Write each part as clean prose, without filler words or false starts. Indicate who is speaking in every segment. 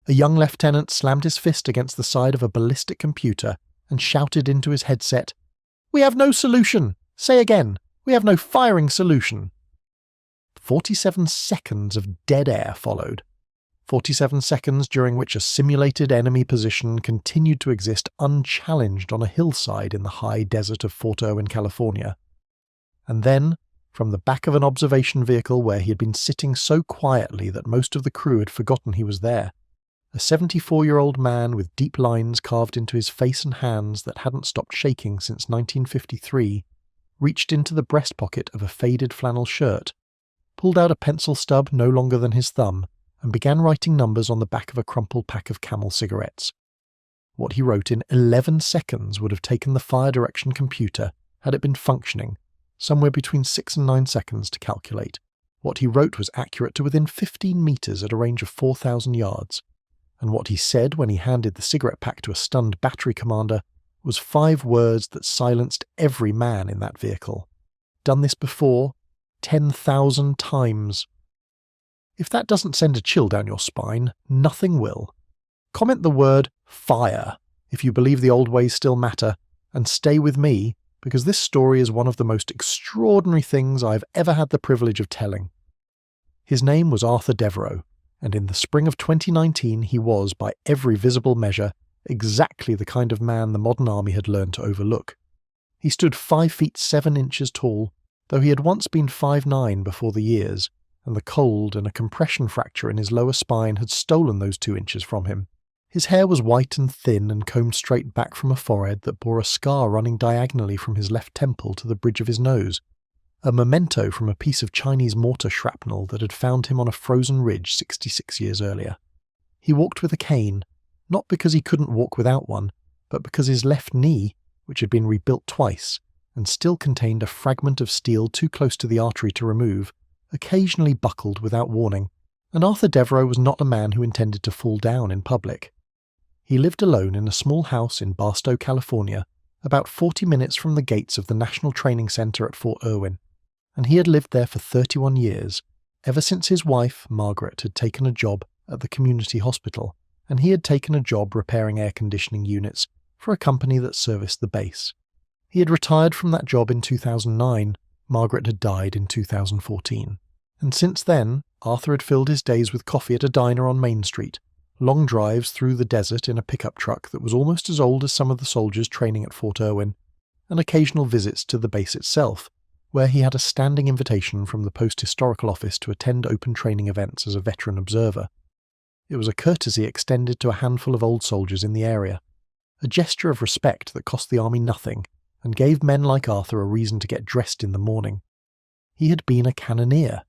Speaker 1: A young lieutenant slammed his fist against the side of a ballistic computer and shouted into his headset, "We have no solution! Say again, we have no firing solution!" 47 seconds of dead air followed. 47 seconds during which a simulated enemy position continued to exist unchallenged on a hillside in the high desert of Fort Irwin, California. And then, from the back of an observation vehicle where he had been sitting so quietly that most of the crew had forgotten he was there, a 74-year-old man with deep lines carved into his face and hands that hadn't stopped shaking since 1953 reached into the breast pocket of a faded flannel shirt, pulled out a pencil stub no longer than his thumb, and began writing numbers on the back of a crumpled pack of Camel cigarettes. What he wrote in 11 seconds would have taken the fire direction computer, had it been functioning, somewhere between 6 and 9 seconds to calculate. What he wrote was accurate to within 15 metres at a range of 4,000 yards, and what he said when he handed the cigarette pack to a stunned battery commander was 5 words that silenced every man in that vehicle. Done this before, 10,000 times. If that doesn't send a chill down your spine, nothing will. Comment the word fire if you believe the old ways still matter, and stay with me, because this story is one of the most extraordinary things I've ever had the privilege of telling. His name was Arthur Devereux, and in the spring of 2019 he was, by every visible measure, exactly the kind of man the modern army had learned to overlook. He stood 5 feet 7 inches tall, though he had once been 5'9" before the years, and the cold and a compression fracture in his lower spine had stolen those 2 inches from him. His hair was white and thin and combed straight back from a forehead that bore a scar running diagonally from his left temple to the bridge of his nose, a memento from a piece of Chinese mortar shrapnel that had found him on a frozen ridge 66 years earlier. He walked with a cane, not because he couldn't walk without one, but because his left knee, which had been rebuilt twice, and still contained a fragment of steel too close to the artery to remove, occasionally buckled without warning, and Arthur Devereux was not a man who intended to fall down in public. He lived alone in a small house in Barstow, California, about 40 minutes from the gates of the National Training Center at Fort Irwin, and he had lived there for 31 years, ever since his wife, Margaret, had taken a job at the community hospital, and he had taken a job repairing air conditioning units for a company that serviced the base. He had retired from that job in 2009, Margaret had died in 2014, and since then, Arthur had filled his days with coffee at a diner on Main Street, long drives through the desert in a pickup truck that was almost as old as some of the soldiers training at Fort Irwin, and occasional visits to the base itself, where he had a standing invitation from the Post Historical Office to attend open training events as a veteran observer. It was a courtesy extended to a handful of old soldiers in the area, a gesture of respect that cost the army nothing, and gave men like Arthur a reason to get dressed in the morning. He had been a cannoneer.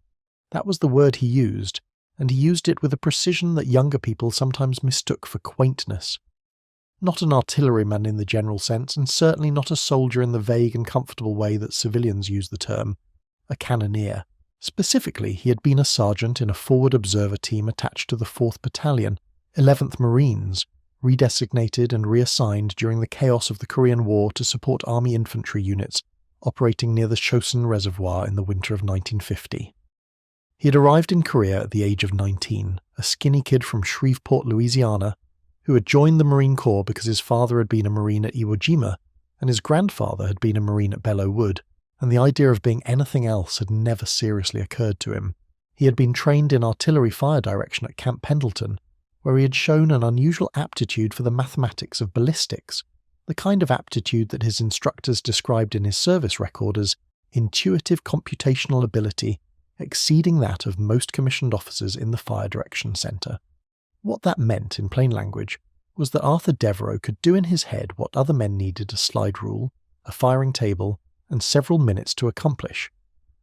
Speaker 1: That was the word he used, and he used it with a precision that younger people sometimes mistook for quaintness. Not an artilleryman in the general sense, and certainly not a soldier in the vague and comfortable way that civilians use the term, a cannoneer. Specifically, he had been a sergeant in a forward observer team attached to the 4th Battalion, 11th Marines, redesignated and reassigned during the chaos of the Korean War to support army infantry units operating near the Chosin Reservoir in the winter of 1950. He had arrived in Korea at the age of 19, a skinny kid from Shreveport, Louisiana, who had joined the Marine Corps because his father had been a Marine at Iwo Jima and his grandfather had been a Marine at Belleau Wood, and the idea of being anything else had never seriously occurred to him. He had been trained in artillery fire direction at Camp Pendleton, where he had shown an unusual aptitude for the mathematics of ballistics, the kind of aptitude that his instructors described in his service record as intuitive computational ability exceeding that of most commissioned officers in the Fire Direction Centre. What that meant, in plain language, was that Arthur Devereux could do in his head what other men needed a slide rule, a firing table, and several minutes to accomplish.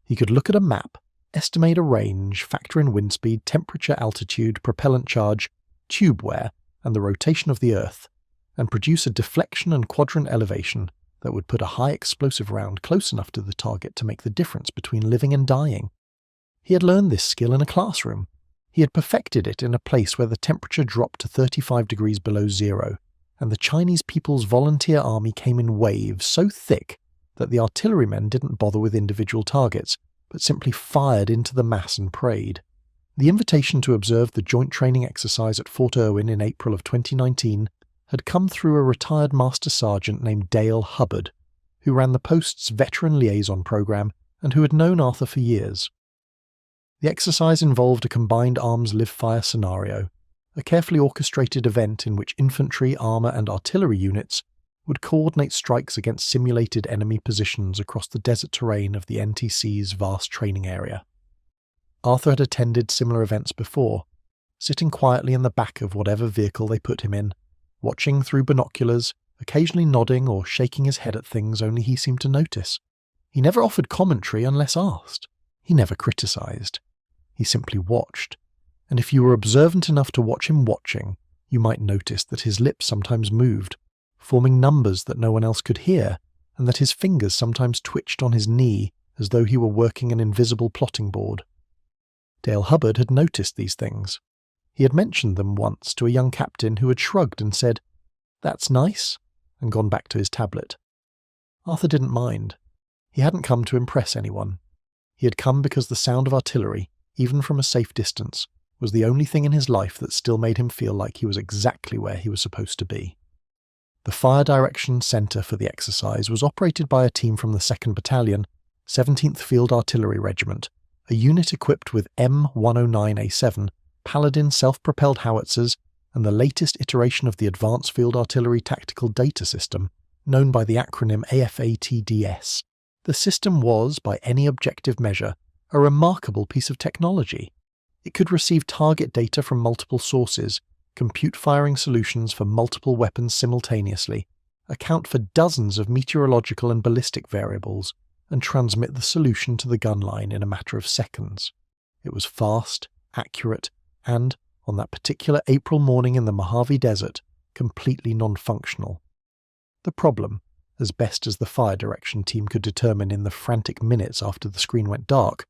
Speaker 1: He could look at a map, estimate a range, factor in wind speed, temperature, altitude, propellant charge, tube wear, and the rotation of the Earth, and produce a deflection and quadrant elevation that would put a high explosive round close enough to the target to make the difference between living and dying. He had learned this skill in a classroom. He had perfected it in a place where the temperature dropped to 35 degrees below zero, and the Chinese People's Volunteer Army came in waves so thick that the artillerymen didn't bother with individual targets, but simply fired into the mass and prayed. The invitation to observe the joint training exercise at Fort Irwin in April of 2019 had come through a retired Master Sergeant named Dale Hubbard, who ran the post's Veteran Liaison Program and who had known Arthur for years. The exercise involved a combined arms live-fire scenario, a carefully orchestrated event in which infantry, armour and artillery units would coordinate strikes against simulated enemy positions across the desert terrain of the NTC's vast training area. Arthur had attended similar events before, sitting quietly in the back of whatever vehicle they put him in, watching through binoculars, occasionally nodding or shaking his head at things only he seemed to notice. He never offered commentary unless asked. He never criticised. He simply watched, and if you were observant enough to watch him watching, you might notice that his lips sometimes moved, forming numbers that no one else could hear, and that his fingers sometimes twitched on his knee as though he were working an invisible plotting board. Dale Hubbard had noticed these things. He had mentioned them once to a young captain who had shrugged and said, "That's nice," and gone back to his tablet. Arthur didn't mind. He hadn't come to impress anyone. He had come because the sound of artillery, even from a safe distance, was the only thing in his life that still made him feel like he was exactly where he was supposed to be. The Fire Direction Centre for the exercise was operated by a team from the 2nd Battalion, 17th Field Artillery Regiment, a unit equipped with M109A7, Paladin self-propelled howitzers, and the latest iteration of the Advanced Field Artillery Tactical Data System, known by the acronym AFATDS. The system was, by any objective measure, a remarkable piece of technology. It could receive target data from multiple sources, compute firing solutions for multiple weapons simultaneously, account for dozens of meteorological and ballistic variables, and transmit the solution to the gun line in a matter of seconds. It was fast, accurate, and, on that particular April morning in the Mojave Desert, completely non-functional. The problem, as best as the fire direction team could determine in the frantic minutes after the screen went dark,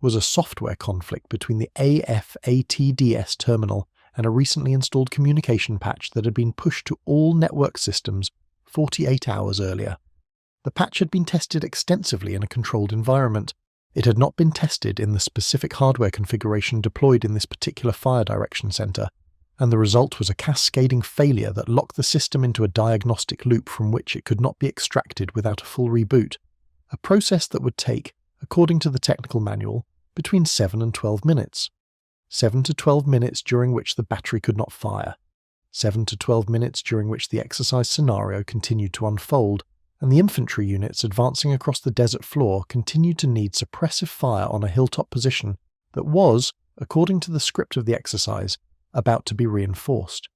Speaker 1: was a software conflict between the AFATDS terminal and a recently installed communication patch that had been pushed to all network systems 48 hours earlier. The patch had been tested extensively in a controlled environment. It had not been tested in the specific hardware configuration deployed in this particular fire direction center, and the result was a cascading failure that locked the system into a diagnostic loop from which it could not be extracted without a full reboot, a process that would take, according to the technical manual, between 7 and 12 minutes. 7 to 12 minutes during which the battery could not fire, 7 to 12 minutes during which the exercise scenario continued to unfold, and the infantry units advancing across the desert floor continued to need suppressive fire on a hilltop position that was, according to the script of the exercise, about to be reinforced.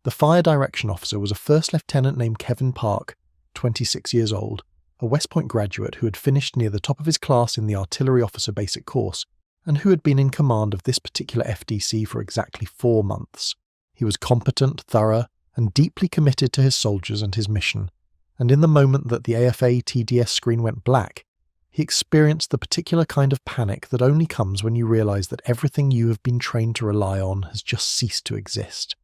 Speaker 1: The fire direction officer was a first lieutenant named Kevin Park, 26 years old, a West Point graduate who had finished near the top of his class in the artillery officer basic course, and who had been in command of this particular FDC for exactly 4 months. He was competent, thorough, and deeply committed to his soldiers and his mission, and in the moment that the AFA-TDS screen went black, he experienced the particular kind of panic that only comes when you realise that everything you have been trained to rely on has just ceased to exist.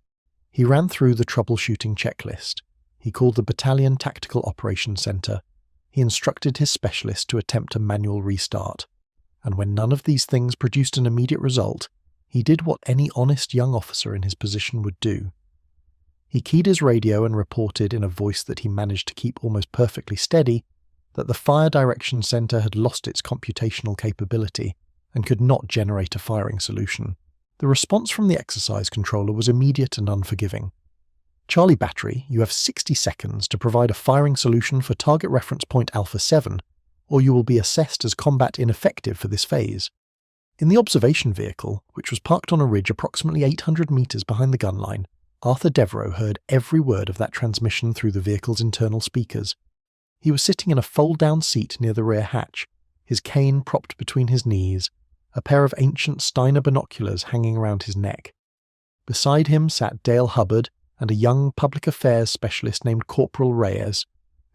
Speaker 1: He ran through the troubleshooting checklist. He called the Battalion Tactical Operations Centre. He instructed his specialist to attempt a manual restart. And when none of these things produced an immediate result, he did what any honest young officer in his position would do. He keyed his radio and reported in a voice that he managed to keep almost perfectly steady that the Fire Direction Centre had lost its computational capability and could not generate a firing solution. The response from the exercise controller was immediate and unforgiving. "Charlie Battery, you have 60 seconds to provide a firing solution for target reference point Alpha 7, or you will be assessed as combat ineffective for this phase." In the observation vehicle, which was parked on a ridge approximately 800 metres behind the gun line, Arthur Devereux heard every word of that transmission through the vehicle's internal speakers. He was sitting in a fold-down seat near the rear hatch, his cane propped between his knees, a pair of ancient Steiner binoculars hanging around his neck. Beside him sat Dale Hubbard and a young public affairs specialist named Corporal Reyes,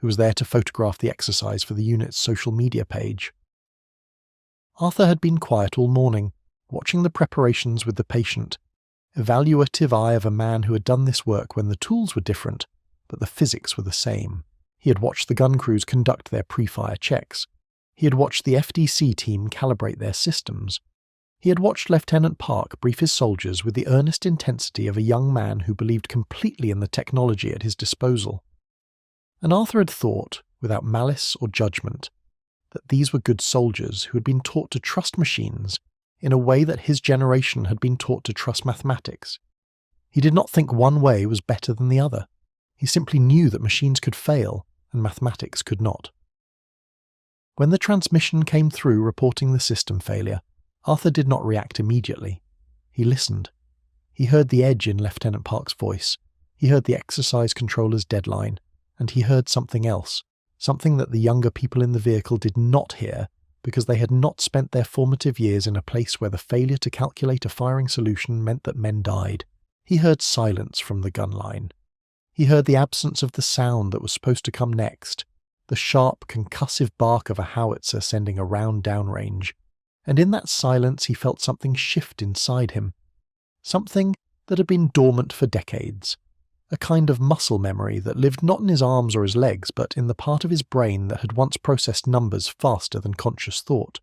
Speaker 1: who was there to photograph the exercise for the unit's social media page. Arthur had been quiet all morning, watching the preparations with the patient, evaluative eye of a man who had done this work when the tools were different, but the physics were the same. He had watched the gun crews conduct their pre-fire checks. He had watched the FDC team calibrate their systems. He had watched Lieutenant Park brief his soldiers with the earnest intensity of a young man who believed completely in the technology at his disposal. And Arthur had thought, without malice or judgment, that these were good soldiers who had been taught to trust machines in a way that his generation had been taught to trust mathematics. He did not think one way was better than the other. He simply knew that machines could fail and mathematics could not. When the transmission came through reporting the system failure, Arthur did not react immediately. He listened. He heard the edge in Lieutenant Park's voice. He heard the exercise controller's deadline. And he heard something else, something that the younger people in the vehicle did not hear because they had not spent their formative years in a place where the failure to calculate a firing solution meant that men died. He heard silence from the gun line. He heard the absence of the sound that was supposed to come next, the sharp, concussive bark of a howitzer sending a round downrange. And in that silence he felt something shift inside him. Something that had been dormant for decades. A kind of muscle memory that lived not in his arms or his legs, but in the part of his brain that had once processed numbers faster than conscious thought.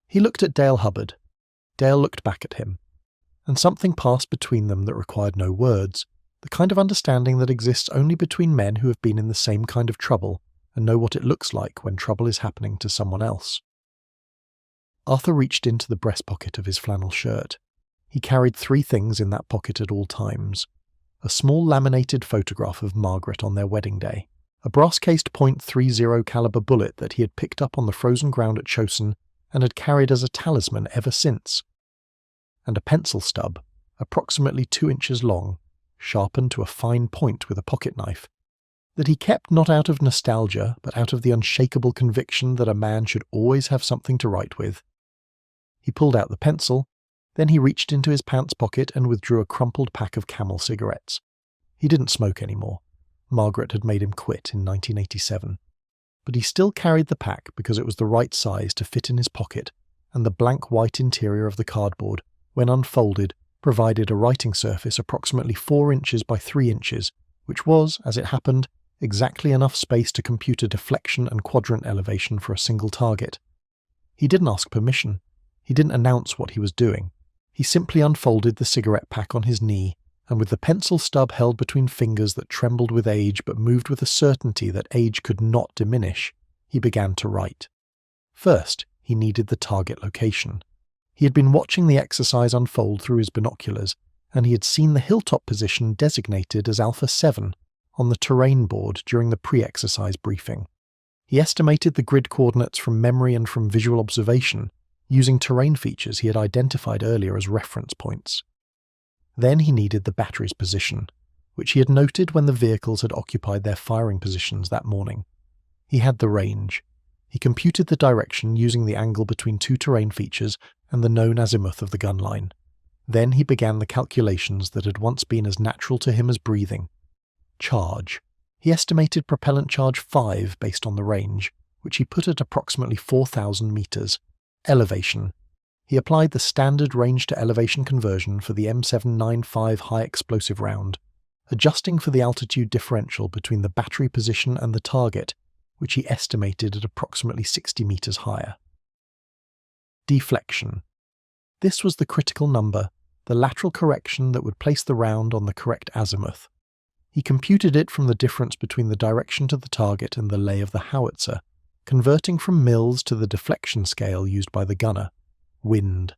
Speaker 1: He looked at Dale Hubbard. Dale looked back at him. And something passed between them that required no words, the kind of understanding that exists only between men who have been in the same kind of trouble and know what it looks like when trouble is happening to someone else. Arthur reached into the breast pocket of his flannel shirt. He carried 3 things in that pocket at all times. A small laminated photograph of Margaret on their wedding day, a brass-cased .30 caliber bullet that he had picked up on the frozen ground at Chosin and had carried as a talisman ever since, and a pencil stub, approximately 2 inches long, sharpened to a fine point with a pocket knife, that he kept not out of nostalgia but out of the unshakable conviction that a man should always have something to write with. He pulled out the pencil. Then he reached into his pants pocket and withdrew a crumpled pack of Camel cigarettes. He didn't smoke anymore. Margaret had made him quit in 1987. But he still carried the pack because it was the right size to fit in his pocket, and the blank white interior of the cardboard, when unfolded, provided a writing surface approximately 4 inches by 3 inches, which was, as it happened, exactly enough space to compute a deflection and quadrant elevation for a single target. He didn't ask permission. He didn't announce what he was doing. He simply unfolded the cigarette pack on his knee, and with the pencil stub held between fingers that trembled with age but moved with a certainty that age could not diminish, he began to write. First, he needed the target location. He had been watching the exercise unfold through his binoculars, and he had seen the hilltop position designated as Alpha 7 on the terrain board during the pre-exercise briefing. He estimated the grid coordinates from memory and from visual observation, using terrain features he had identified earlier as reference points. Then he needed the battery's position, which he had noted when the vehicles had occupied their firing positions that morning. He had the range. He computed the direction using the angle between 2 terrain features and the known azimuth of the gun line. Then he began the calculations that had once been as natural to him as breathing. Charge. He estimated propellant charge 5 based on the range, which he put at approximately 4,000 meters. Elevation. He applied the standard range-to-elevation conversion for the M795 high-explosive round, adjusting for the altitude differential between the battery position and the target, which he estimated at approximately 60 meters higher. Deflection. This was the critical number, the lateral correction that would place the round on the correct azimuth. He computed it from the difference between the direction to the target and the lay of the howitzer, converting from mils to the deflection scale used by the gunner. Wind.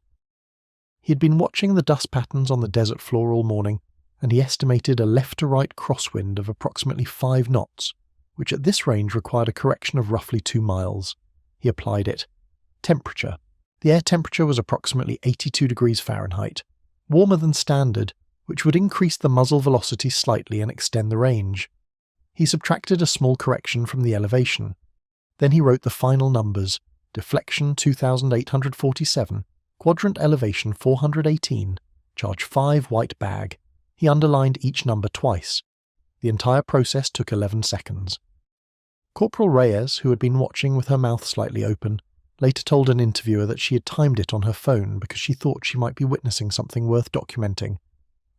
Speaker 1: He had been watching the dust patterns on the desert floor all morning, and he estimated a left-to-right crosswind of approximately 5 knots, which at this range required a correction of roughly 2 miles. He applied it. Temperature. The air temperature was approximately 82 degrees Fahrenheit, warmer than standard, which would increase the muzzle velocity slightly and extend the range. He subtracted a small correction from the elevation. Then he wrote the final numbers: deflection 2,847, quadrant elevation 418, charge 5 white bag. He underlined each number twice. The entire process took 11 seconds. Corporal Reyes, who had been watching with her mouth slightly open, later told an interviewer that she had timed it on her phone because she thought she might be witnessing something worth documenting.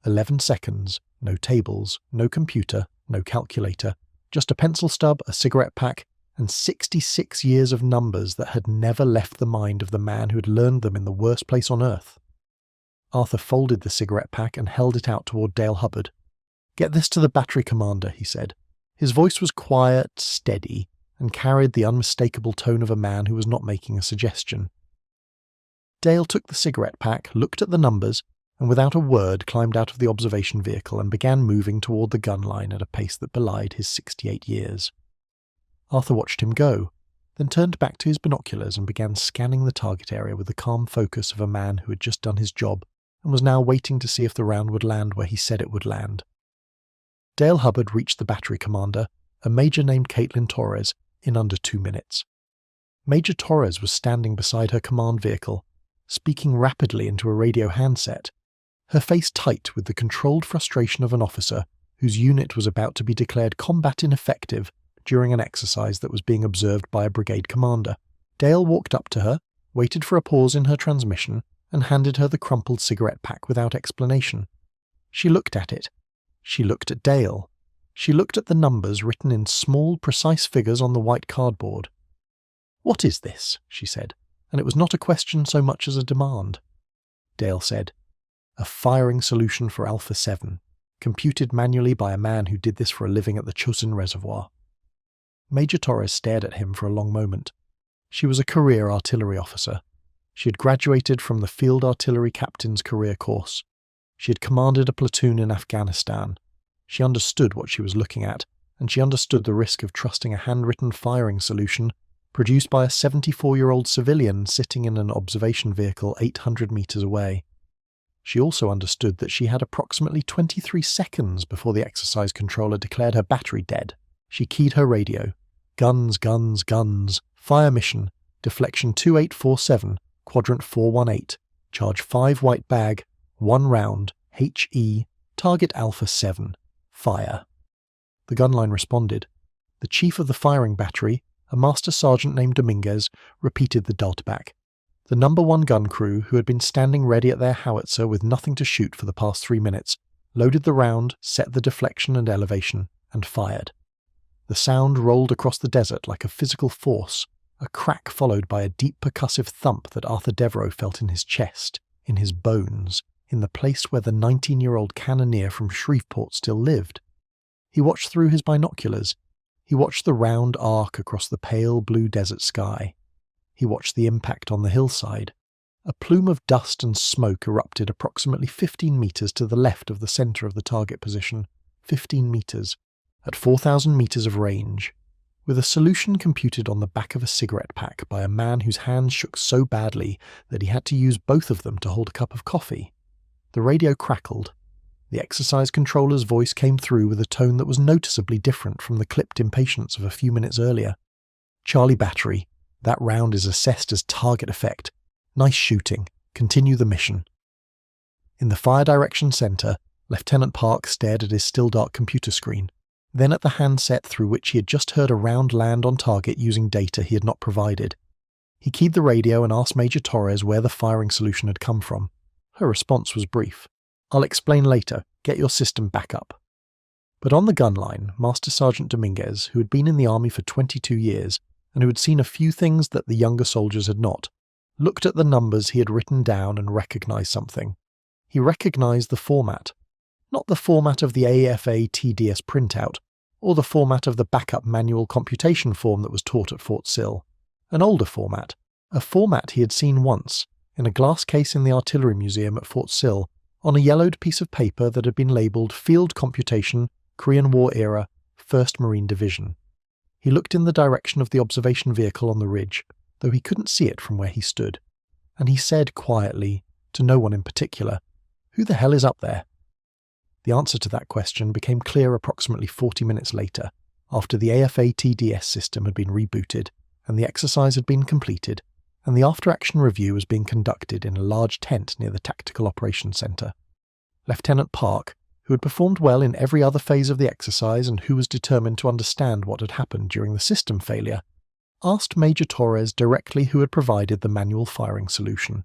Speaker 1: 11 seconds, no tables, no computer, no calculator, just a pencil stub, a cigarette pack, and 66 years of numbers that had never left the mind of the man who had learned them in the worst place on earth. Arthur folded the cigarette pack and held it out toward Dale Hubbard. "Get this to the battery commander," he said. His voice was quiet, steady, and carried the unmistakable tone of a man who was not making a suggestion. Dale took the cigarette pack, looked at the numbers, and without a word climbed out of the observation vehicle and began moving toward the gun line at a pace that belied his 68 years. Arthur watched him go, then turned back to his binoculars and began scanning the target area with the calm focus of a man who had just done his job and was now waiting to see if the round would land where he said it would land. Dale Hubbard reached the battery commander, a major named Caitlin Torres, in under 2 minutes. Major Torres was standing beside her command vehicle, speaking rapidly into a radio handset, her face tight with the controlled frustration of an officer whose unit was about to be declared combat ineffective during an exercise that was being observed by a brigade commander. Dale walked up to her, waited for a pause in her transmission, and handed her the crumpled cigarette pack without explanation. She looked at it. She looked at Dale. She looked at the numbers written in small, precise figures on the white cardboard. "What is this?" she said, and it was not a question so much as a demand. Dale said, "A firing solution for Alpha 7, computed manually by a man who did this for a living at the Chosin reservoir." Major Torres stared at him for a long moment. She was a career artillery officer. She had graduated from the Field Artillery Captain's career course. She had commanded a platoon in Afghanistan. She understood what she was looking at, and she understood the risk of trusting a handwritten firing solution produced by a 74-year-old civilian sitting in an observation vehicle 800 meters away. She also understood that she had approximately 23 seconds before the exercise controller declared her battery dead. She keyed her radio. "Guns, guns, guns. Fire mission. Deflection 2847, quadrant 418. Charge 5 white bag, 1 round, HE, target Alpha 7. Fire." The gunline responded. The chief of the firing battery, a master sergeant named Dominguez, repeated the dot back. The number 1 gun crew, who had been standing ready at their howitzer with nothing to shoot for the past 3 minutes, loaded the round, set the deflection and elevation, and fired. The sound rolled across the desert like a physical force, a crack followed by a deep percussive thump that Arthur Devereux felt in his chest, in his bones, in the place where the 19-year-old cannoneer from Shreveport still lived. He watched through his binoculars. He watched the round arc across the pale blue desert sky. He watched the impact on the hillside. A plume of dust and smoke erupted approximately 15 meters to the left of the center of the target position, 15 meters, at 4,000 meters of range, with a solution computed on the back of a cigarette pack by a man whose hands shook so badly that he had to use both of them to hold a cup of coffee. The radio crackled. The exercise controller's voice came through with a tone that was noticeably different from the clipped impatience of a few minutes earlier. "Charlie Battery, that round is assessed as target effect. Nice shooting. Continue the mission." In the fire direction center, Lieutenant Park stared at his still-dark computer screen, then at the handset through which he had just heard a round land on target using data he had not provided. He keyed the radio and asked Major Torres where the firing solution had come from. Her response was brief. "I'll explain later. Get your system back up." But on the gun line, Master Sergeant Dominguez, who had been in the army for 22 years and who had seen a few things that the younger soldiers had not, looked at the numbers he had written down and recognized something. He recognized the format. Not the format of the AFA TDS printout, or the format of the backup manual computation form that was taught at Fort Sill. An older format. A format he had seen once, in a glass case in the Artillery Museum at Fort Sill, on a yellowed piece of paper that had been labelled Field Computation, Korean War Era, 1st Marine Division. He looked in the direction of the observation vehicle on the ridge, though he couldn't see it from where he stood, and he said quietly, to no one in particular, "Who the hell is up there?" The answer to that question became clear approximately 40 minutes later, after the AFA TDS system had been rebooted, and the exercise had been completed, and the after-action review was being conducted in a large tent near the Tactical Operations Center. Lieutenant Park, who had performed well in every other phase of the exercise and who was determined to understand what had happened during the system failure, asked Major Torres directly who had provided the manual firing solution.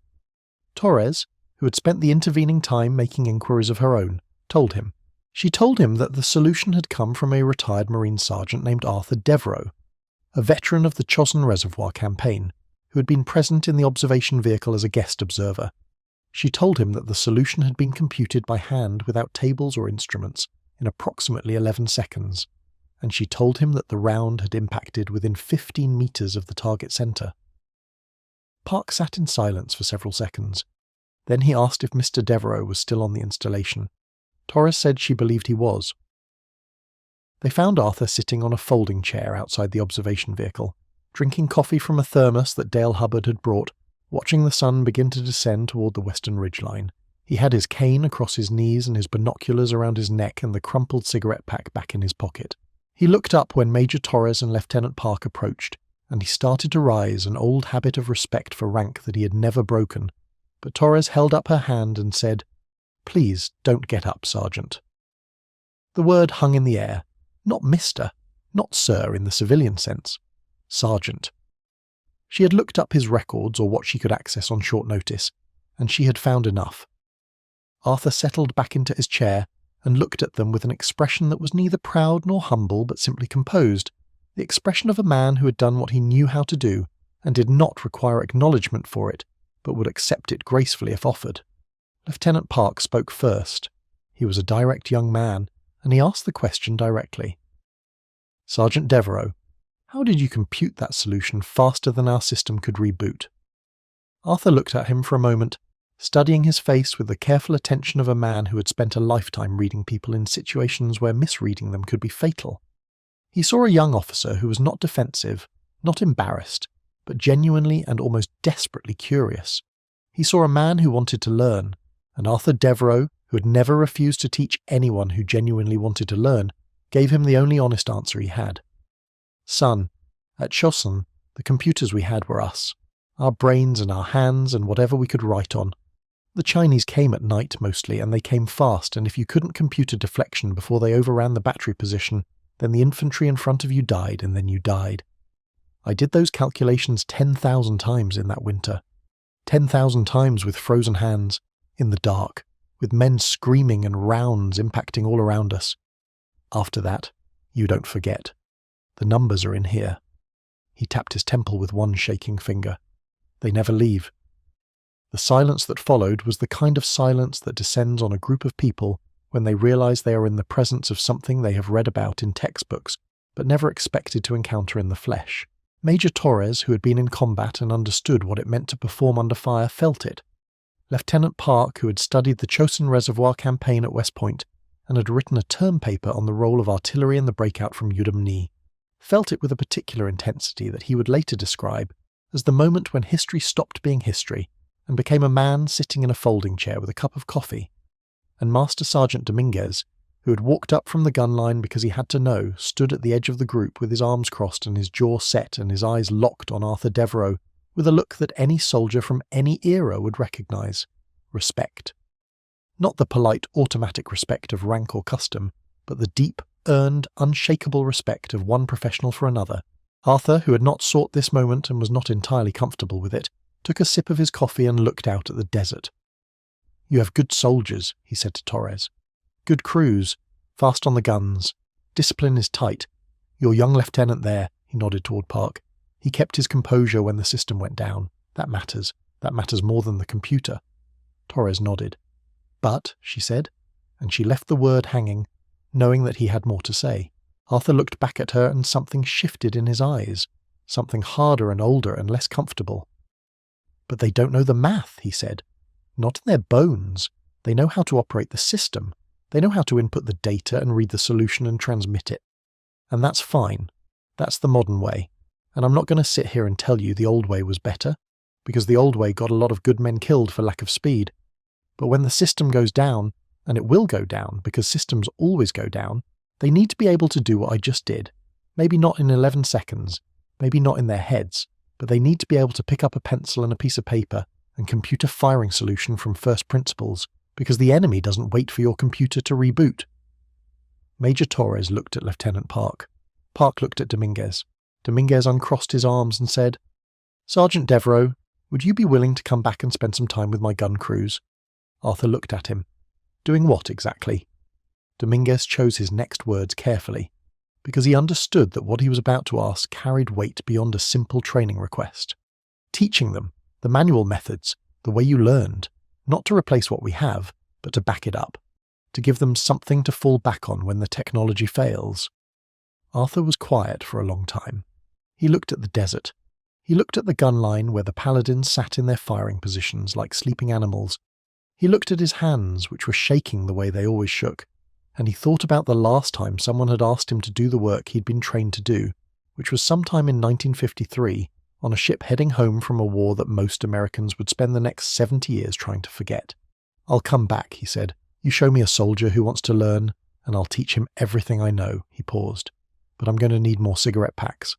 Speaker 1: Torres, who had spent the intervening time making inquiries of her own, told him. She told him that the solution had come from a retired Marine sergeant named Arthur Devereux. a veteran of the Chosin Reservoir campaign, who had been present in the observation vehicle as a guest observer. She told him that the solution had been computed by hand without tables or instruments in approximately 11 seconds, and she told him that the round had impacted within 15 meters of the target center. Park sat in silence for several seconds. Then he asked if Mr. Devereux was still on the installation. Torres said she believed he was. They found Arthur sitting on a folding chair outside the observation vehicle, drinking coffee from a thermos that Dale Hubbard had brought, watching the sun begin to descend toward the western ridgeline. He had his cane across his knees and his binoculars around his neck and the crumpled cigarette pack back in his pocket. He looked up when Major Torres and Lieutenant Park approached, and he started to rise, an old habit of respect for rank that he had never broken. But Torres held up her hand and said, "Please don't get up, Sergeant." The word hung in the air. Not Mr., not Sir in the civilian sense. Sergeant. She had looked up his records or what she could access on short notice, and she had found enough. Arthur settled back into his chair and looked at them with an expression that was neither proud nor humble but simply composed, the expression of a man who had done what he knew how to do and did not require acknowledgement for it, but would accept it gracefully if offered. Lieutenant Park spoke first. He was a direct young man, and he asked the question directly. "Sergeant Devereux, how did you compute that solution faster than our system could reboot?" Arthur looked at him for a moment, studying his face with the careful attention of a man who had spent a lifetime reading people in situations where misreading them could be fatal. He saw a young officer who was not defensive, not embarrassed, but genuinely and almost desperately curious. He saw a man who wanted to learn, and Arthur Devereux, who had never refused to teach anyone who genuinely wanted to learn, gave him the only honest answer he had. "Son, at Chosin, the computers we had were us. Our brains and our hands and whatever we could write on. The Chinese came at night mostly, and they came fast, and if you couldn't compute a deflection before they overran the battery position, then the infantry in front of you died, and then you died. I did those calculations 10,000 times in that winter. 10,000 times with frozen hands, in the dark, with men screaming and rounds impacting all around us. After that, you don't forget. The numbers are in here." He tapped his temple with one shaking finger. "They never leave." The silence that followed was the kind of silence that descends on a group of people when they realize they are in the presence of something they have read about in textbooks, but never expected to encounter in the flesh. Major Torres, who had been in combat and understood what it meant to perform under fire, felt it. Lieutenant Park, who had studied the Chosin Reservoir campaign at West Point and had written a term paper on the role of artillery in the breakout from Udom Knee, felt it with a particular intensity that he would later describe as the moment when history stopped being history and became a man sitting in a folding chair with a cup of coffee. And Master Sergeant Dominguez, who had walked up from the gun line because he had to know, stood at the edge of the group with his arms crossed and his jaw set and his eyes locked on Arthur Devereux with a look that any soldier from any era would recognize. Respect. Not the polite automatic respect of rank or custom, but the deep, earned, unshakable respect of one professional for another. Arthur, who had not sought this moment and was not entirely comfortable with it, took a sip of his coffee and looked out at the desert. "You have good soldiers," he said to Torres. "Good crews, fast on the guns. Discipline is tight. Your young lieutenant there," he nodded toward Park. "He kept his composure when the system went down. That matters. That matters more than the computer." Torres nodded. "But," she said, and she left the word hanging, knowing that he had more to say. Arthur looked back at her and something shifted in his eyes, something harder and older and less comfortable. "But they don't know the math," he said. "Not in their bones. They know how to operate the system. They know how to input the data and read the solution and transmit it. And that's fine. That's the modern way. And I'm not going to sit here and tell you the old way was better, because the old way got a lot of good men killed for lack of speed. But when the system goes down, and it will go down because systems always go down, they need to be able to do what I just did. Maybe not in 11 seconds, maybe not in their heads, but they need to be able to pick up a pencil and a piece of paper and compute a firing solution from first principles, because the enemy doesn't wait for your computer to reboot." Major Torres looked at Lieutenant Park. Park looked at Dominguez. Dominguez uncrossed his arms and said, "Sergeant Devereux, would you be willing to come back and spend some time with my gun crews?" Arthur looked at him. "Doing what exactly?" Dominguez chose his next words carefully. because he understood that what he was about to ask carried weight beyond a simple training request. Teaching them, the manual methods, the way you learned, not to replace what we have, but to back it up, to give them something to fall back on when the technology fails. Arthur was quiet for a long time. He looked at the desert. He looked at the gun line where the paladins sat in their firing positions like sleeping animals. He looked at his hands, which were shaking the way they always shook, and he thought about the last time someone had asked him to do the work he'd been trained to do, which was sometime in 1953, on a ship heading home from a war that most Americans would spend the next 70 years trying to forget. "I'll come back," he said. "You show me a soldier who wants to learn, and I'll teach him everything I know." He paused. "But I'm going to need more cigarette packs."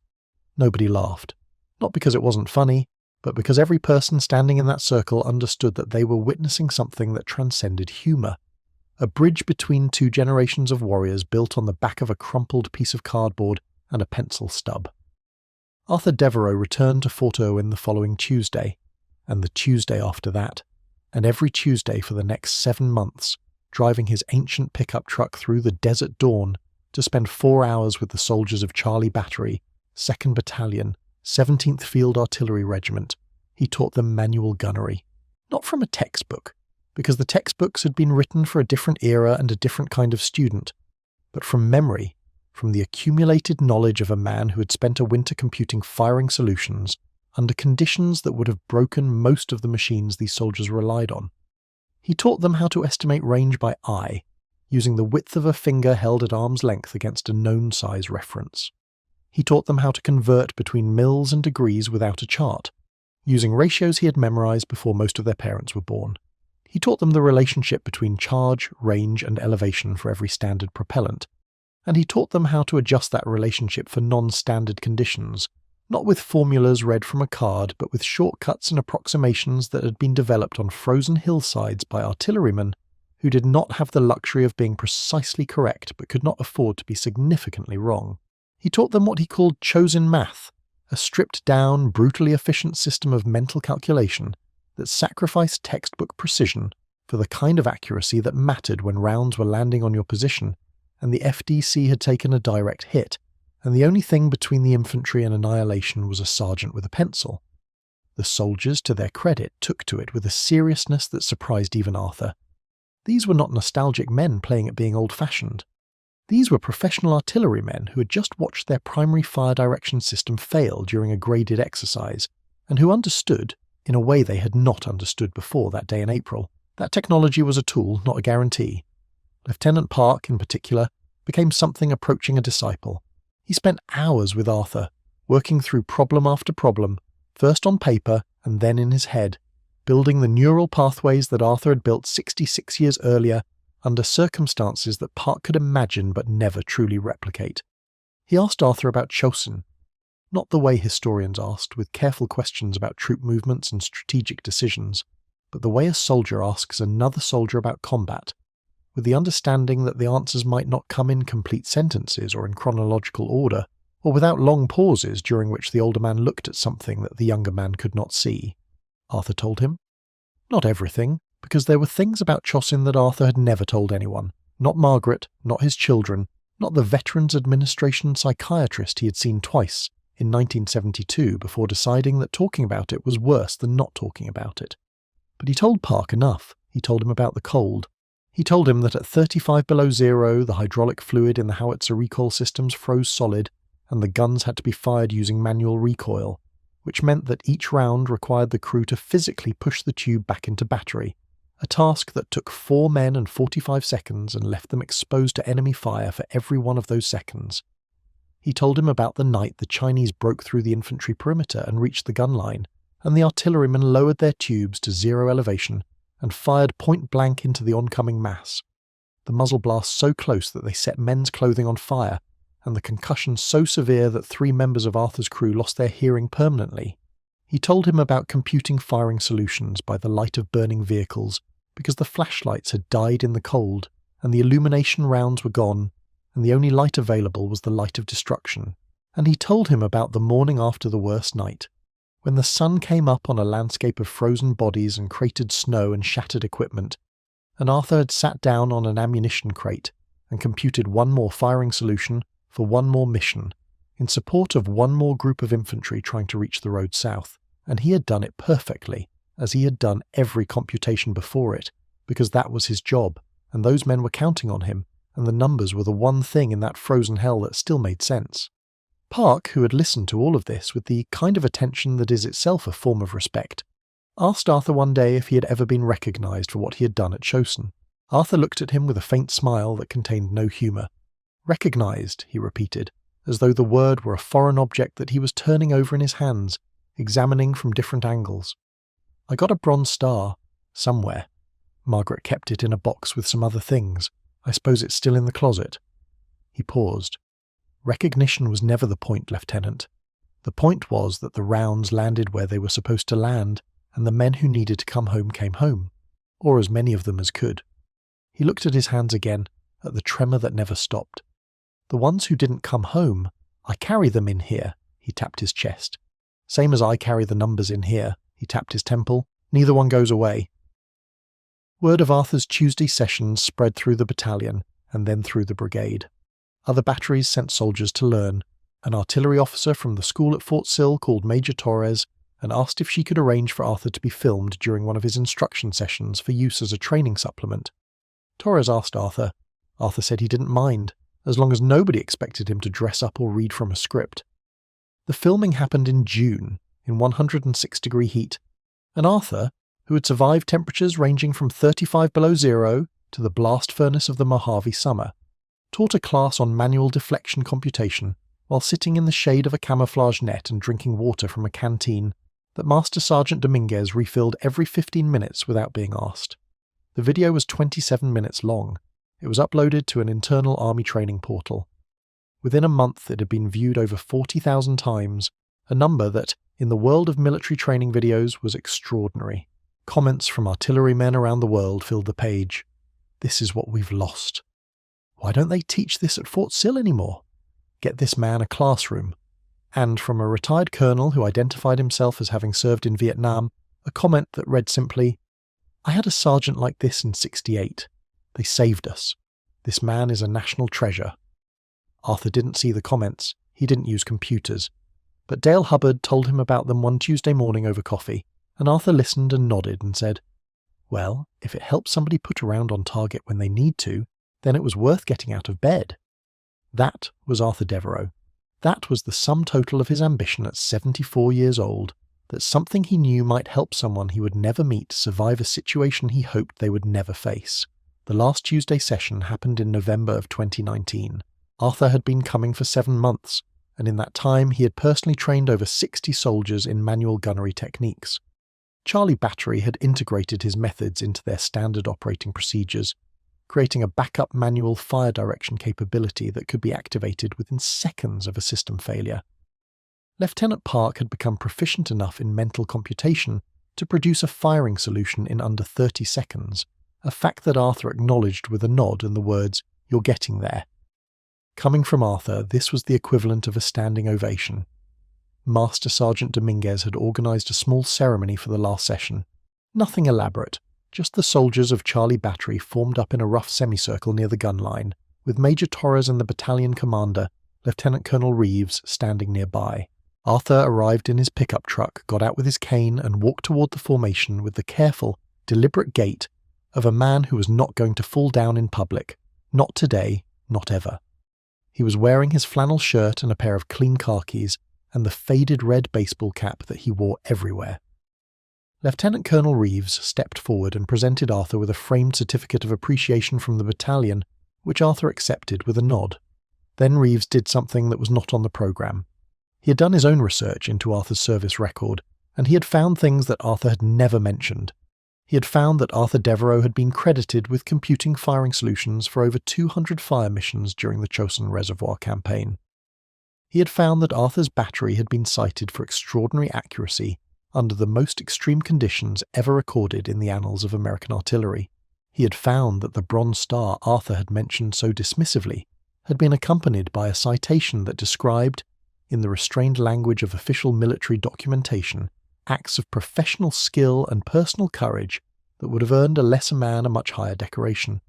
Speaker 1: Nobody laughed. Not because it wasn't funny, but because every person standing in that circle understood that they were witnessing something that transcended humour. A bridge between two generations of warriors built on the back of a crumpled piece of cardboard and a pencil stub. Arthur Devereux returned to Fort Irwin the following Tuesday, and the Tuesday after that, and every Tuesday for the next 7 months, driving his ancient pickup truck through the desert dawn to spend 4 hours with the soldiers of Charlie Battery, 2nd Battalion, 17th Field Artillery Regiment. He taught them manual gunnery. Not from a textbook, because the textbooks had been written for a different era and a different kind of student, but from memory, from the accumulated knowledge of a man who had spent a winter computing firing solutions under conditions that would have broken most of the machines these soldiers relied on. He taught them how to estimate range by eye, using the width of a finger held at arm's length against a known size reference. He taught them how to convert between mils and degrees without a chart, using ratios he had memorized before most of their parents were born. He taught them the relationship between charge, range, and elevation for every standard propellant, and he taught them how to adjust that relationship for non-standard conditions, not with formulas read from a card, but with shortcuts and approximations that had been developed on frozen hillsides by artillerymen who did not have the luxury of being precisely correct but could not afford to be significantly wrong. He taught them what he called Chosin math, a stripped-down, brutally efficient system of mental calculation that sacrificed textbook precision for the kind of accuracy that mattered when rounds were landing on your position and the FDC had taken a direct hit, and the only thing between the infantry and annihilation was a sergeant with a pencil. The soldiers, to their credit, took to it with a seriousness that surprised even Arthur. These were not nostalgic men playing at being old-fashioned. These were professional artillerymen who had just watched their primary fire direction system fail during a graded exercise, and who understood, in a way they had not understood before that day in April, that technology was a tool, not a guarantee. Lieutenant Park, in particular, became something approaching a disciple. He spent hours with Arthur, working through problem after problem, first on paper and then in his head, building the neural pathways that Arthur had built 66 years earlier under circumstances that Park could imagine but never truly replicate. He asked Arthur about Chosin, not the way historians asked, with careful questions about troop movements and strategic decisions, but the way a soldier asks another soldier about combat, with the understanding that the answers might not come in complete sentences or in chronological order, or without long pauses during which the older man looked at something that the younger man could not see. Arthur told him. Not everything, because there were things about Chosin that Arthur had never told anyone, not Margaret, not his children, not the Veterans Administration psychiatrist he had seen twice, in 1972, before deciding that talking about it was worse than not talking about it. But he told Park enough. He told him about the cold. He told him that at 35 below zero, the hydraulic fluid in the howitzer recoil systems froze solid, and the guns had to be fired using manual recoil, which meant that each round required the crew to physically push the tube back into battery, a task that took 4 men and 45 seconds and left them exposed to enemy fire for every one of those seconds. He told him about the night the Chinese broke through the infantry perimeter and reached the gun line, and the artillerymen lowered their tubes to 0 elevation and fired point-blank into the oncoming mass, the muzzle blast so close that they set men's clothing on fire, and the concussion so severe that 3 members of Arthur's crew lost their hearing permanently. He told him about computing firing solutions by the light of burning vehicles, because the flashlights had died in the cold, and the illumination rounds were gone, and the only light available was the light of destruction. And he told him about the morning after the worst night, when the sun came up on a landscape of frozen bodies and cratered snow and shattered equipment, and Arthur had sat down on an ammunition crate and computed one more firing solution, for one more mission, in support of one more group of infantry trying to reach the road south, and he had done it perfectly, as he had done every computation before it, because that was his job, and those men were counting on him, and the numbers were the one thing in that frozen hell that still made sense. Park, who had listened to all of this with the kind of attention that is itself a form of respect, asked Arthur one day if he had ever been recognised for what he had done at Chosin. Arthur looked at him with a faint smile that contained no humour. "Recognised," he repeated, as though the word were a foreign object that he was turning over in his hands, examining from different angles. "I got a bronze star, somewhere. Margaret kept it in a box with some other things. I suppose it's still in the closet." He paused. "Recognition was never the point, Lieutenant. The point was that the rounds landed where they were supposed to land, and the men who needed to come home came home, or as many of them as could." He looked at his hands again, at the tremor that never stopped. "The ones who didn't come home, I carry them in here," he tapped his chest. "Same as I carry the numbers in here," he tapped his temple. "Neither one goes away." Word of Arthur's Tuesday sessions spread through the battalion, and then through the brigade. Other batteries sent soldiers to learn. An artillery officer from the school at Fort Sill called Major Torres and asked if she could arrange for Arthur to be filmed during one of his instruction sessions for use as a training supplement. Torres asked Arthur. Arthur said he didn't mind, as long as nobody expected him to dress up or read from a script. The filming happened in June, in 106-degree heat, and Arthur, who had survived temperatures ranging from 35 below zero to the blast furnace of the Mojave summer, taught a class on manual deflection computation while sitting in the shade of a camouflage net and drinking water from a canteen that Master Sergeant Dominguez refilled every 15 minutes without being asked. The video was 27 minutes long. It was uploaded to an internal Army training portal. Within a month it had been viewed over 40,000 times, a number that, in the world of military training videos, was extraordinary. Comments from artillerymen around the world filled the page. "This is what we've lost. Why don't they teach this at Fort Sill anymore? Get this man a classroom." And from a retired colonel who identified himself as having served in Vietnam, a comment that read simply, "I had a sergeant like this in '68. They saved us. This man is a national treasure." Arthur didn't see the comments. He didn't use computers. But Dale Hubbard told him about them one Tuesday morning over coffee, and Arthur listened and nodded and said, "Well, if it helps somebody put a round on target when they need to, then it was worth getting out of bed." That was Arthur Devereux. That was the sum total of his ambition at 74 years old, that something he knew might help someone he would never meet survive a situation he hoped they would never face. The last Tuesday session happened in November of 2019. Arthur had been coming for 7 months, and in that time he had personally trained over 60 soldiers in manual gunnery techniques. Charlie Battery had integrated his methods into their standard operating procedures, creating a backup manual fire direction capability that could be activated within seconds of a system failure. Lieutenant Park had become proficient enough in mental computation to produce a firing solution in under 30 seconds, a fact that Arthur acknowledged with a nod and the words, "You're getting there." Coming from Arthur, this was the equivalent of a standing ovation. Master Sergeant Dominguez had organised a small ceremony for the last session. Nothing elaborate, just the soldiers of Charlie Battery formed up in a rough semicircle near the gun line, with Major Torres and the battalion commander, Lieutenant Colonel Reeves, standing nearby. Arthur arrived in his pickup truck, got out with his cane and walked toward the formation with the careful, deliberate gait of a man who was not going to fall down in public. Not today, not ever. He was wearing his flannel shirt and a pair of clean khakis, and the faded red baseball cap that he wore everywhere. Lieutenant Colonel Reeves stepped forward and presented Arthur with a framed certificate of appreciation from the battalion, which Arthur accepted with a nod. Then Reeves did something that was not on the programme. He had done his own research into Arthur's service record, and he had found things that Arthur had never mentioned. He had found that Arthur Devereux had been credited with computing firing solutions for over 200 fire missions during the Chosin Reservoir campaign. He had found that Arthur's battery had been cited for extraordinary accuracy under the most extreme conditions ever recorded in the annals of American artillery. He had found that the Bronze Star Arthur had mentioned so dismissively had been accompanied by a citation that described, in the restrained language of official military documentation, acts of professional skill and personal courage that would have earned a lesser man a much higher decoration.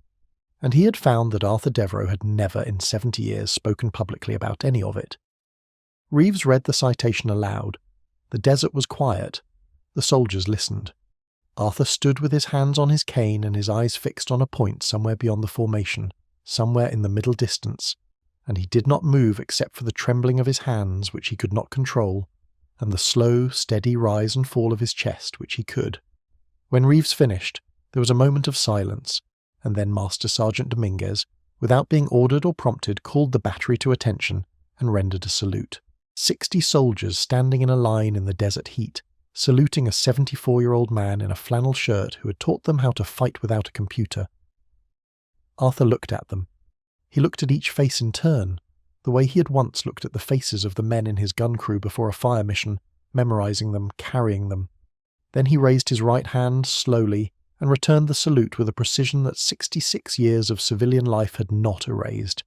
Speaker 1: and he had found that Arthur Devereux had never in 70 years spoken publicly about any of it. Reeves read the citation aloud. The desert was quiet. The soldiers listened. Arthur stood with his hands on his cane and his eyes fixed on a point somewhere beyond the formation, somewhere in the middle distance, and he did not move except for the trembling of his hands, which he could not control, and the slow, steady rise and fall of his chest, which he could. When Reeves finished, there was a moment of silence, and then Master Sergeant Dominguez, without being ordered or prompted, called the battery to attention and rendered a salute. 60 soldiers standing in a line in the desert heat, saluting a 74-year-old man in a flannel shirt who had taught them how to fight without a computer. Arthur looked at them. He looked at each face in turn, the way he had once looked at the faces of the men in his gun crew before a fire mission, memorizing them, carrying them. Then he raised his right hand slowly and returned the salute with a precision that 66 years of civilian life had not erased.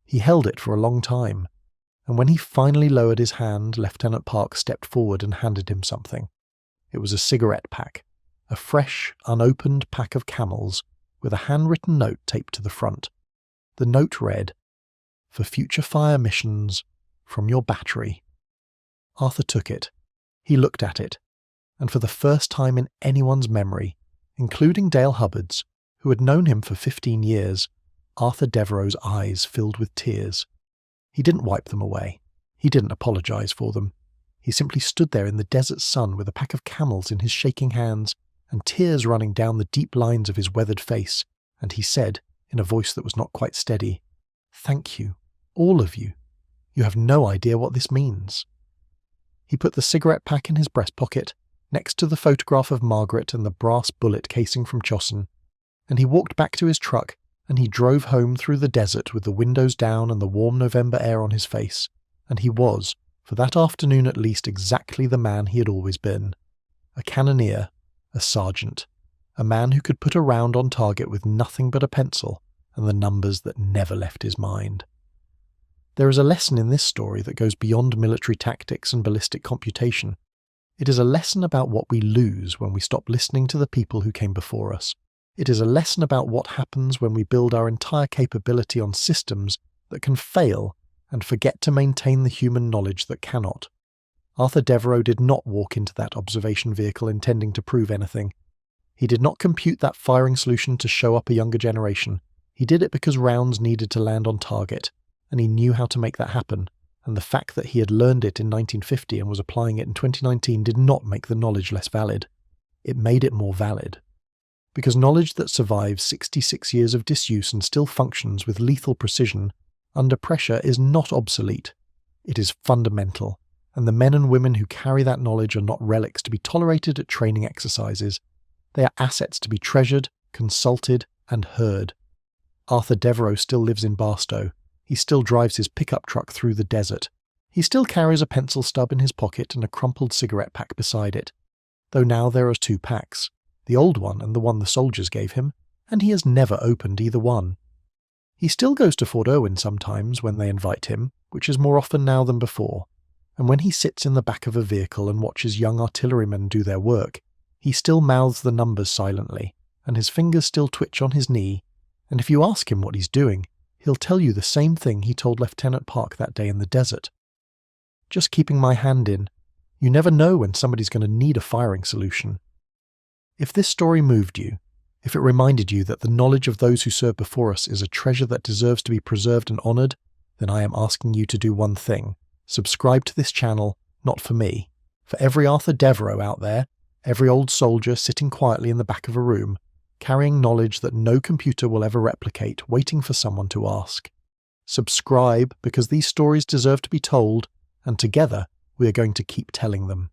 Speaker 1: He held it for a long time, and when he finally lowered his hand, Lieutenant Park stepped forward and handed him something. It was a cigarette pack, a fresh, unopened pack of Camels, with a handwritten note taped to the front. The note read, "For future fire missions, from your battery." Arthur took it. He looked at it, and for the first time in anyone's memory, including Dale Hubbard's, who had known him for 15 years, Arthur Devereux's eyes filled with tears. He didn't wipe them away. He didn't apologize for them. He simply stood there in the desert sun with a pack of Camels in his shaking hands and tears running down the deep lines of his weathered face, and he said, in a voice that was not quite steady, "Thank you, all of you. You have no idea what this means." He put the cigarette pack in his breast pocket, next to the photograph of Margaret and the brass bullet casing from Chosin, and he walked back to his truck, and he drove home through the desert with the windows down and the warm November air on his face, and he was, for that afternoon at least, exactly the man he had always been. A cannoneer, a sergeant, a man who could put a round on target with nothing but a pencil and the numbers that never left his mind. There is a lesson in this story that goes beyond military tactics and ballistic computation. It is a lesson about what we lose when we stop listening to the people who came before us. It is a lesson about what happens when we build our entire capability on systems that can fail and forget to maintain the human knowledge that cannot. Arthur Devereux did not walk into that observation vehicle intending to prove anything. He did not compute that firing solution to show up a younger generation. He did it because rounds needed to land on target, and he knew how to make that happen, and the fact that he had learned it in 1950 and was applying it in 2019 did not make the knowledge less valid. It made it more valid. Because knowledge that survives 66 years of disuse and still functions with lethal precision under pressure is not obsolete. It is fundamental, and the men and women who carry that knowledge are not relics to be tolerated at training exercises. They are assets to be treasured, consulted, and heard. Arthur Devereux still lives in Barstow. He still drives his pickup truck through the desert. He still carries a pencil stub in his pocket and a crumpled cigarette pack beside it, though now there are 2 packs, the old one and the one the soldiers gave him, and he has never opened either one. He still goes to Fort Irwin sometimes when they invite him, which is more often now than before, and when he sits in the back of a vehicle and watches young artillerymen do their work, he still mouths the numbers silently, and his fingers still twitch on his knee, and if you ask him what he's doing, he'll tell you the same thing he told Lieutenant Park that day in the desert. "Just keeping my hand in. You never know when somebody's going to need a firing solution." If this story moved you, if it reminded you that the knowledge of those who served before us is a treasure that deserves to be preserved and honoured, then I am asking you to do one thing. Subscribe to this channel, not for me, for every Arthur Devereux out there, every old soldier sitting quietly in the back of a room, carrying knowledge that no computer will ever replicate, waiting for someone to ask. Subscribe because these stories deserve to be told, and together we are going to keep telling them.